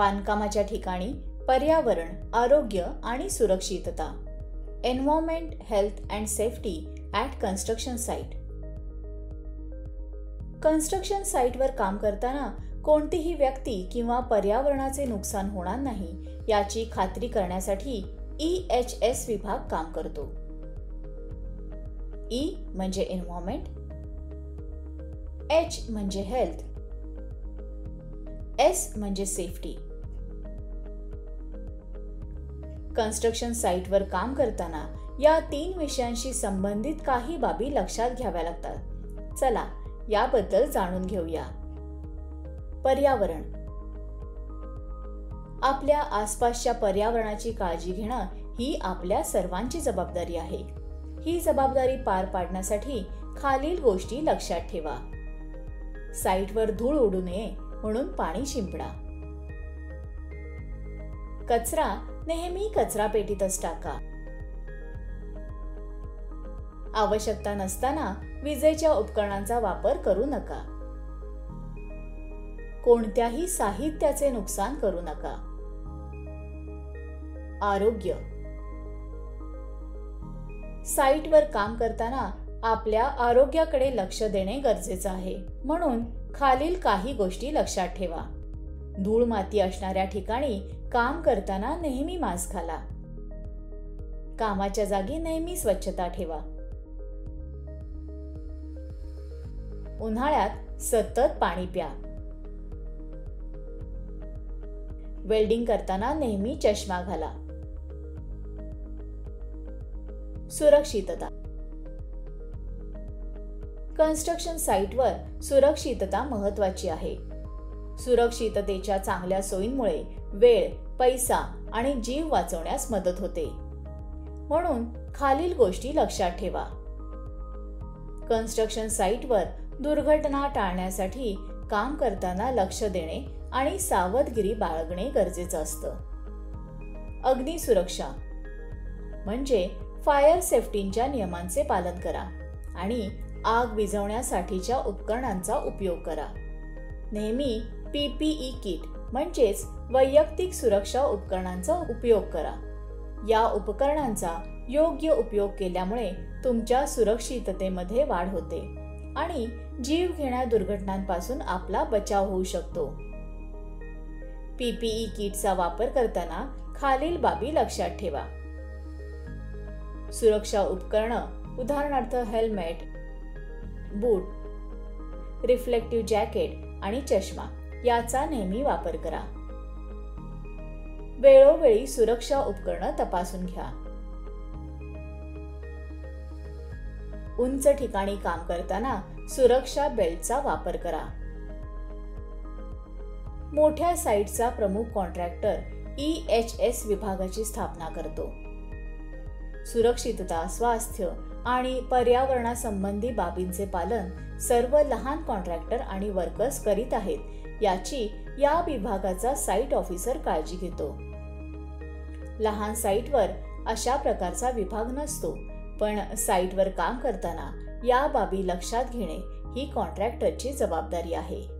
बांधकामाच्या ठिकाणी पर्यावरण, आरोग्य आणि सुरक्षितता. Environment, health and safety at construction site. Construction साईटवर काम करताना कोणतीही व्यक्ती किंवा पर्यावरणाचे नुकसान होणार नाही याची खात्री करण्यासाठी EHS विभाग काम करतो. E म्हणजे एन्व्हायरमेंट, H म्हणजे हेल्थ, S म्हणजे सेफ्टी. कन्स्ट्रक्शन साईटवर काम करताना या 3 विषयांशी संबंधित काही बाबी लक्षात घ्याव्या लागतात. चला याबद्दल जाणून घेऊया. पर्यावरण. आपल्या आसपासच्या पर्यावरणाची काळजी घेणं ही आपल्या सर्वांची जबाबदारी आहे. ही जबाबदारी पार पाडण्यासाठी खालील गोष्टी लक्षात ठेवा. साईटवर धूळ उडू नये म्हणून पाणी शिंपडा. कचरा नेहमी कचरा पेटीतच टाका. आवश्यकता नसताना विजेच्या उपकरणांचा वापर करू नका. कोणत्याही साहित्याचे नुकसान करू नका. आरोग्य. साईटवर काम करताना आपल्या आरोग्याकडे लक्ष देणे गरजेचे आहे. म्हणून खालील काही गोष्टी लक्षात ठेवा. धूळ माती असणाऱ्या ठिकाणी काम करताना नेहमी मास्क घाला. कामाच्या जागी नेहमी स्वच्छता ठेवा. उन्हाळ्यात सतत पाणी प्या. वेल्डिंग करताना नेहमी चष्मा घाला. सुरक्षितता. कन्स्ट्रक्शन साईटवर सुरक्षितता महत्त्वाची आहे. सुरक्षिततेच्या चांगल्या सोयींमुळे वेळ, पैसा आणि जीव वाचवण्यास मदत होते. म्हणून खालील गोष्टी लक्षात ठेवा. कन्स्ट्रक्शन साईटवर दुर्घटना टाळण्यासाठी काम करताना लक्ष देणे आणि सावधगिरी बाळगणे गरजेचं असतं. अग्नी सुरक्षा म्हणजे फायर सेफ्टीच्या नियमांचे पालन करा आणि आग विझवण्यासाठीच्या उपकरणांचा उपयोग करा. नेहमी PPE किट म्हणजेच वैयक्तिक सुरक्षा उपकरणांचा उपयोग करा. या उपकरणांचा योग्य उपयोग केल्यामुळे तुमच्या सुरक्षिततेमध्ये वाढ होते आणि जीवघेण्या दुर्घटनांपासून आपला बचाव होऊ शकतो. PPE किटचा वापर करताना खालील बाबी लक्षात ठेवा. सुरक्षा उपकरणं उदाहरणार्थ हेल्मेट, बूट, रिफ्लेक्टिव्ह जॅकेट आणि चष्मा याचा नेहमी वापर करा. वेळोवेळी सुरक्षा उपकरणं तपासून घ्या. उंच ठिकाणी काम करताना सुरक्षा बेल्टचा वापर करा. मोठ्या साईटचा प्रमुख कॉन्ट्रॅक्टर EHS विभागाची स्थापना करतो. सुरक्षितता, स्वास्थ्य आणि पर्यावरणासंबंधी बाबींचे पालन सर्व लहान कॉन्ट्रॅक्टर आणि वर्कर्स करीत आहेत याची या विभागाचा साईट ऑफिसर काळजी घेतो. लहान साईटवर अशा प्रकारचा विभाग नसतो, पण साईटवर काम करताना या बाबी लक्षात घेणे ही कॉन्ट्रॅक्टरची जबाबदारी आहे.